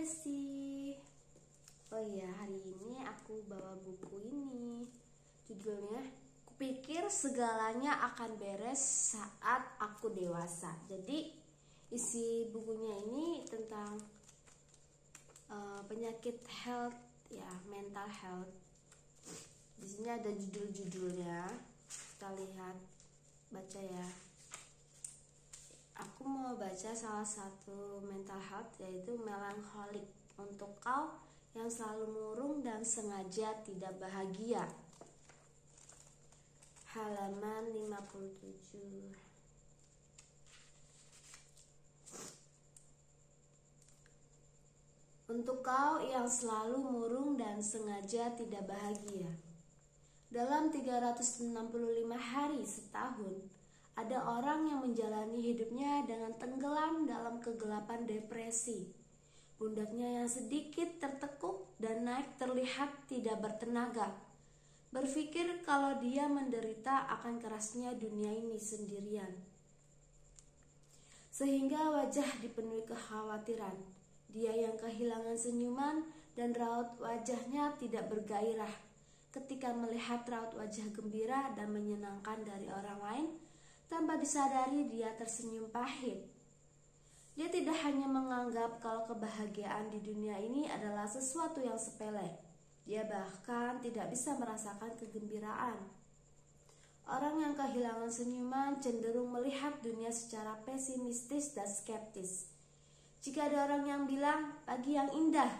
Desi. Oh iya, hari ini aku bawa buku ini. Judulnya Kupikir Segalanya Akan Beres Saat Aku Dewasa. Jadi isi bukunya ini tentang penyakit health, ya, mental health. Di sini ada judul-judulnya. Kita lihat, baca ya. Aku mau baca salah satu mental health, yaitu melankolik. Untuk kau yang selalu murung dan sengaja tidak bahagia. Halaman 57. Untuk kau yang selalu murung dan sengaja tidak bahagia. Dalam 365 hari setahun, ada orang yang menjalani hidupnya dengan tenggelam dalam kegelapan depresi. Pundaknya yang sedikit tertekuk dan naik terlihat tidak bertenaga. Berpikir kalau dia menderita akan kerasnya dunia ini sendirian. Sehingga wajah dipenuhi kekhawatiran. Dia yang kehilangan senyuman dan raut wajahnya tidak bergairah. Ketika melihat raut wajah gembira dan menyenangkan dari orang lain, tanpa disadari dia tersenyum pahit. Dia tidak hanya menganggap kalau kebahagiaan di dunia ini adalah sesuatu yang sepele. Dia bahkan tidak bisa merasakan kegembiraan. Orang yang kehilangan senyuman cenderung melihat dunia secara pesimistis dan skeptis. Jika ada orang yang bilang pagi yang indah,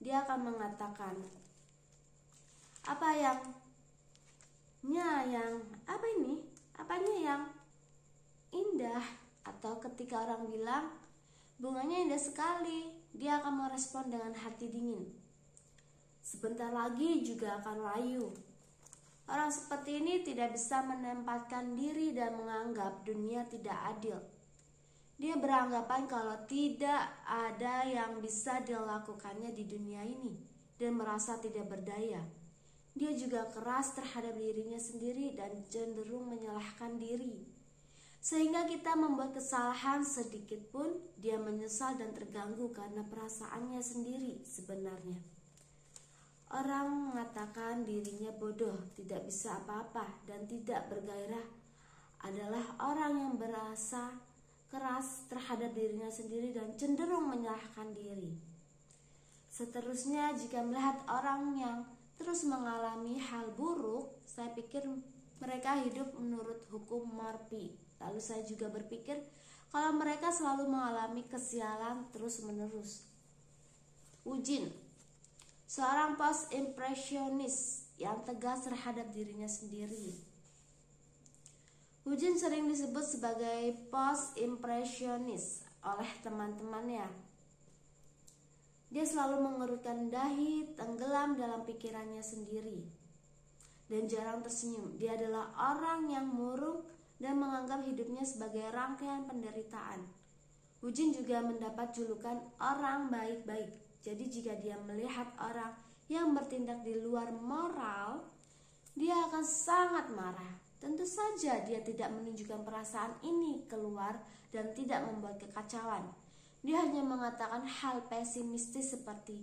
dia akan mengatakan, Apanya yang indah? Atau ketika orang bilang bunganya indah sekali, dia akan merespon dengan hati dingin. Sebentar lagi juga akan layu. Orang seperti ini tidak bisa menempatkan diri dan menganggap dunia tidak adil. Dia beranggapan kalau tidak ada yang bisa dilakukannya di dunia ini dan merasa tidak berdaya. Dia juga keras terhadap dirinya sendiri dan cenderung menyalahkan diri. Sehingga kita membuat kesalahan sedikit pun, dia menyesal dan terganggu karena perasaannya sendiri sebenarnya. Orang mengatakan dirinya bodoh, tidak bisa apa-apa, dan tidak bergairah adalah orang yang berasa keras terhadap dirinya sendiri dan cenderung menyalahkan diri. Seterusnya, jika melihat orang yang terus mengalami hal buruk, saya pikir mereka hidup menurut hukum Murphy. Lalu saya juga berpikir kalau mereka selalu mengalami kesialan terus-menerus. Eugene, seorang post-impressionis yang tegas terhadap dirinya sendiri. Eugene sering disebut sebagai post-impressionis oleh teman-temannya. Dia selalu mengerutkan dahi, tenggelam dalam pikirannya sendiri, dan jarang tersenyum. Dia adalah orang yang murung dan menganggap hidupnya sebagai rangkaian penderitaan. Eugene juga mendapat julukan orang baik-baik. Jadi jika dia melihat orang yang bertindak di luar moral, dia akan sangat marah. Tentu saja dia tidak menunjukkan perasaan ini keluar dan tidak membuat kekacauan. Dia hanya mengatakan hal pesimistis seperti,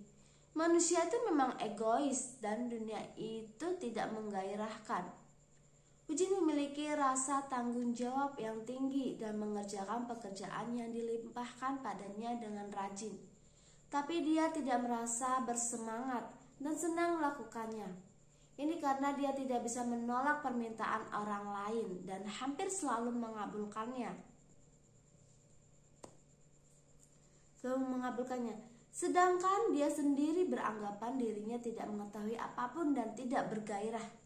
manusia itu memang egois dan dunia itu tidak menggairahkan. Eugene memiliki rasa tanggung jawab yang tinggi dan mengerjakan pekerjaan yang dilimpahkan padanya dengan rajin. Tapi dia tidak merasa bersemangat dan senang melakukannya. Ini karena dia tidak bisa menolak permintaan orang lain dan hampir selalu mengabulkannya. Sedangkan dia sendiri beranggapan dirinya tidak mengetahui apapun dan tidak bergairah.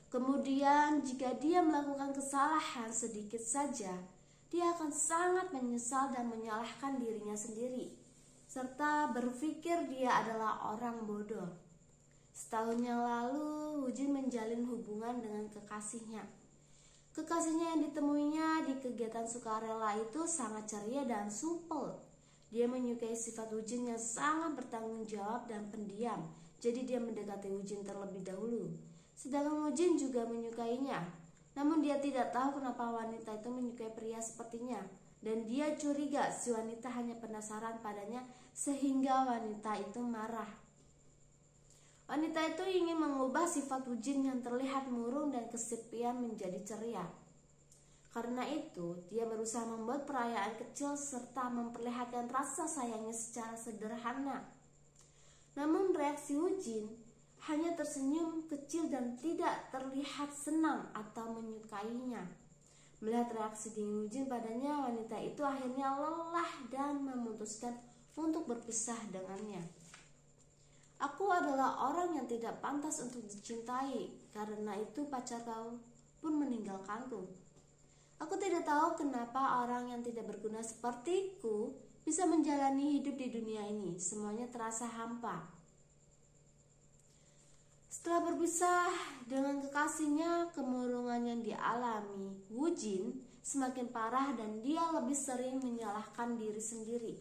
Kemudian jika dia melakukan kesalahan sedikit saja, dia akan sangat menyesal dan menyalahkan dirinya sendiri, serta berpikir dia adalah orang bodoh. Setahun yang lalu, Eugene menjalin hubungan dengan kekasihnya. Kekasihnya yang ditemuinya di kegiatan sukarela itu sangat ceria dan supel. Dia menyukai sifat Eugene yang sangat bertanggung jawab dan pendiam. Jadi dia mendekati Eugene terlebih dahulu. Sedangkan Eugene juga menyukainya. Namun dia tidak tahu kenapa wanita itu menyukai pria sepertinya. dan dia curiga si wanita hanya penasaran padanya sehingga wanita itu marah. Wanita itu ingin mengubah sifat Wujin yang terlihat murung dan kesepian menjadi ceria. Karena itu, dia berusaha membuat perayaan kecil serta memperlihatkan rasa sayangnya secara sederhana. Namun reaksi Wujin hanya tersenyum kecil dan tidak terlihat senang atau menyukainya. Melihat reaksi dingin Wujin padanya, wanita itu akhirnya lelah dan memutuskan untuk berpisah dengannya. Aku adalah orang yang tidak pantas untuk dicintai, karena itu pacar kau pun meninggalkanku. Aku tidak tahu kenapa orang yang tidak berguna sepertiku bisa menjalani hidup di dunia ini. Semuanya terasa hampa. Setelah berpisah dengan kekasihnya, kemurungan yang dialami Wujin semakin parah dan dia lebih sering menyalahkan diri sendiri.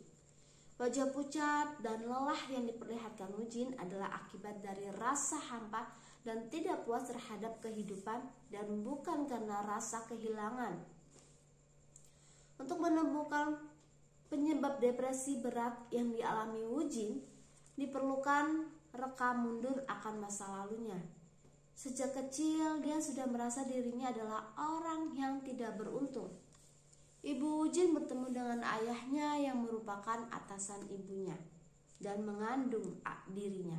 Wajah pucat dan lelah yang diperlihatkan Wujin adalah akibat dari rasa hampa dan tidak puas terhadap kehidupan dan bukan karena rasa kehilangan. Untuk menemukan penyebab depresi berat yang dialami Wujin, diperlukan rekam mundur akan masa lalunya. Sejak kecil dia sudah merasa dirinya adalah orang yang tidak beruntung. Ibu Wujin bertemu dengan ayahnya yang merupakan atasan ibunya dan mengandung dirinya,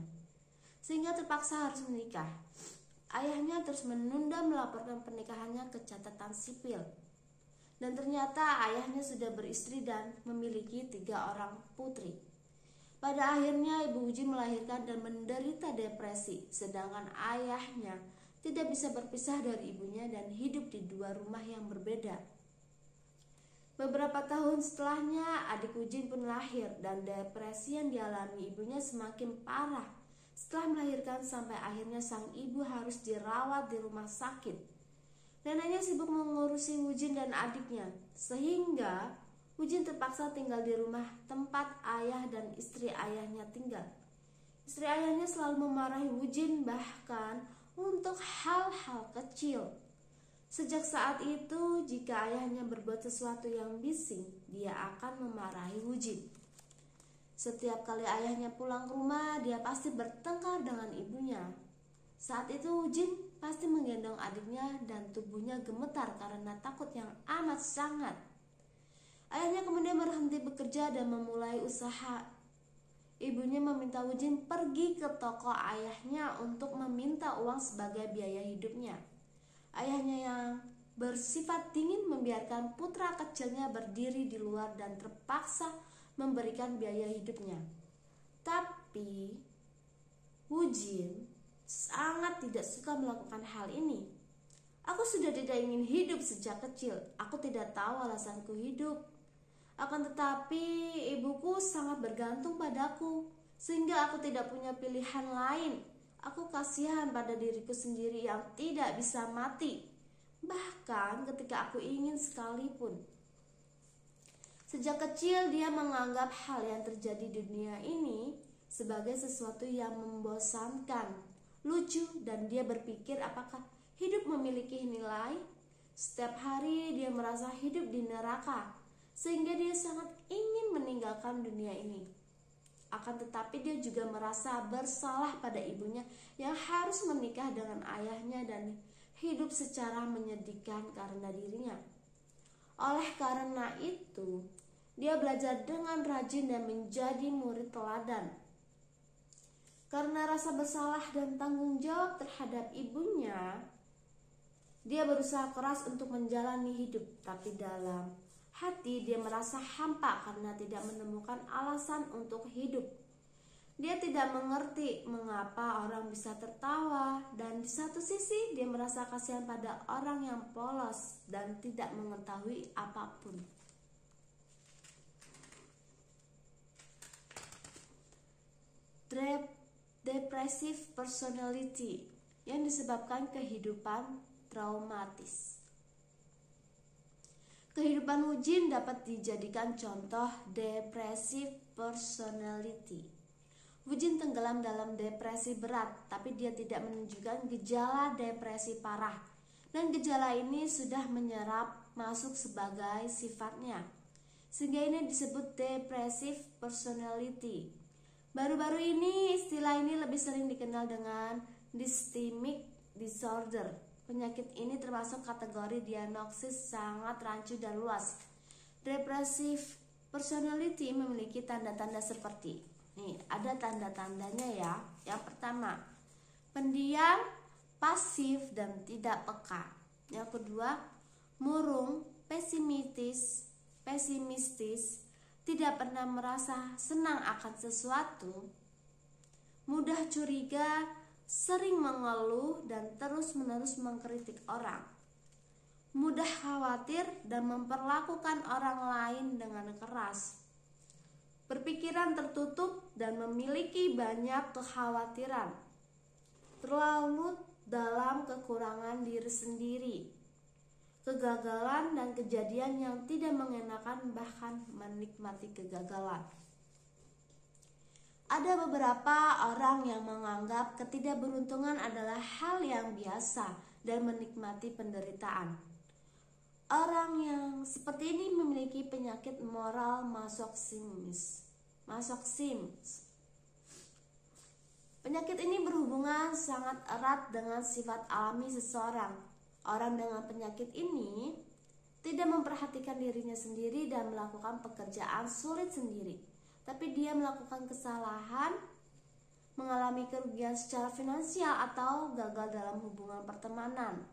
sehingga terpaksa harus menikah. Ayahnya terus menunda melaporkan pernikahannya ke catatan sipil. Dan ternyata ayahnya sudah beristri dan memiliki 3 orang putri. Pada akhirnya Ibu Wujin melahirkan dan menderita depresi, sedangkan ayahnya tidak bisa berpisah dari ibunya dan hidup di 2 rumah yang berbeda. Beberapa tahun setelahnya adik Wujin pun lahir dan depresi yang dialami ibunya semakin parah. Setelah melahirkan sampai akhirnya sang ibu harus dirawat di rumah sakit. Neneknya sibuk mengurusi Wujin dan adiknya, sehingga Wujin terpaksa tinggal di rumah tempat ayah dan istri ayahnya tinggal. Istri ayahnya selalu memarahi Wujin bahkan untuk hal-hal kecil. Sejak saat itu, jika ayahnya berbuat sesuatu yang bising, dia akan memarahi Wujin. Setiap kali ayahnya pulang ke rumah, dia pasti bertengkar dengan ibunya. Saat itu Wujin pasti menggendong adiknya dan tubuhnya gemetar karena takut yang amat sangat. Ayahnya kemudian berhenti bekerja dan memulai usaha. Ibunya meminta Wujin pergi ke toko ayahnya untuk meminta uang sebagai biaya hidupnya. Ayahnya yang bersifat dingin membiarkan putra kecilnya berdiri di luar dan terpaksa memberikan biaya hidupnya. Tapi Wujin sangat tidak suka melakukan hal ini. Aku sudah tidak ingin hidup sejak kecil. Aku tidak tahu alasanku hidup. Akan tetapi ibuku sangat bergantung padaku, sehingga aku tidak punya pilihan lain. Aku kasihan pada diriku sendiri yang tidak bisa mati, bahkan ketika aku ingin sekalipun. Sejak kecil dia menganggap hal yang terjadi di dunia ini sebagai sesuatu yang membosankan, lucu, dan dia berpikir apakah hidup memiliki nilai. Setiap hari dia merasa hidup di neraka, sehingga dia sangat ingin meninggalkan dunia ini. Akan tetapi dia juga merasa bersalah pada ibunya yang harus menikah dengan ayahnya dan hidup secara menyedihkan karena dirinya. Oleh karena itu, dia belajar dengan rajin dan menjadi murid teladan. Karena rasa bersalah dan tanggung jawab terhadap ibunya, dia berusaha keras untuk menjalani hidup, tapi dalam hati dia merasa hampa karena tidak menemukan alasan untuk hidup. Dia tidak mengerti mengapa orang bisa tertawa, dan di satu sisi dia merasa kasihan pada orang yang polos dan tidak mengetahui apapun. Depressive personality yang disebabkan kehidupan traumatis. Kehidupan Wujin dapat dijadikan contoh depressive personality. Wujin tenggelam dalam depresi berat, tapi dia tidak menunjukkan gejala depresi parah. Dan gejala ini sudah menyerap masuk sebagai sifatnya. sehingga ini disebut depressive personality. Baru-baru ini istilah ini lebih sering dikenal dengan dysthymic disorder. Penyakit ini termasuk kategori diagnosis sangat rancu dan luas. Depressive personality memiliki tanda-tanda seperti nih, ada tanda-tandanya ya. Yang pertama, pendiam, pasif dan tidak peka. Yang kedua, murung, pesimistis, tidak pernah merasa senang akan sesuatu, mudah curiga, sering mengeluh dan terus-menerus mengkritik orang, mudah khawatir dan memperlakukan orang lain dengan keras, berpikiran tertutup dan memiliki banyak kekhawatiran, terlalu dalam kekurangan diri sendiri, kegagalan dan kejadian yang tidak mengenakan bahkan menikmati kegagalan. Ada beberapa orang yang menganggap ketidakberuntungan adalah hal yang biasa dan menikmati penderitaan. Orang yang seperti ini memiliki penyakit moral masokisme. Penyakit ini berhubungan sangat erat dengan sifat alami seseorang. Orang dengan penyakit ini tidak memperhatikan dirinya sendiri dan melakukan pekerjaan sulit sendiri, tapi dia melakukan kesalahan, mengalami kerugian secara finansial atau gagal dalam hubungan pertemanan.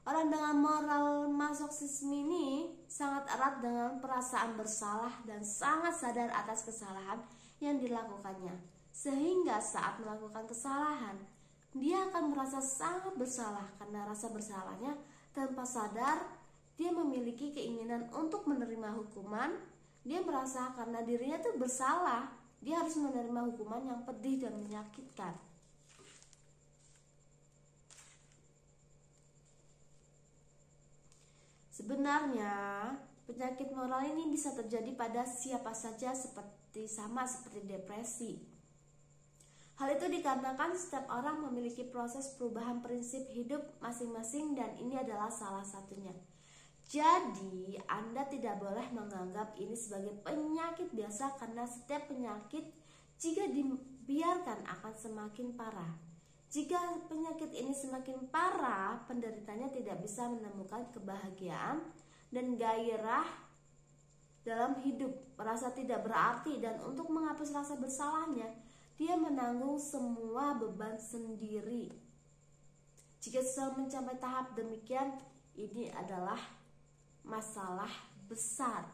Orang dengan moral masokisme ini sangat erat dengan perasaan bersalah dan sangat sadar atas kesalahan yang dilakukannya, sehingga saat melakukan kesalahan dia akan merasa sangat bersalah. Karena rasa bersalahnya, tanpa sadar dia memiliki keinginan untuk menerima hukuman. Dia merasa karena dirinya tuh bersalah, dia harus menerima hukuman yang pedih dan menyakitkan. Sebenarnya penyakit moral ini bisa terjadi pada siapa saja, seperti depresi. Hal itu dikarenakan setiap orang memiliki proses perubahan prinsip hidup masing-masing dan ini adalah salah satunya. Jadi, Anda tidak boleh menganggap ini sebagai penyakit biasa karena setiap penyakit jika dibiarkan akan semakin parah. Jika penyakit ini semakin parah, penderitanya tidak bisa menemukan kebahagiaan dan gairah dalam hidup, merasa tidak berarti, dan untuk menghapus rasa bersalahnya, dia menanggung semua beban sendiri. Jika sudah mencapai tahap demikian, ini adalah masalah besar.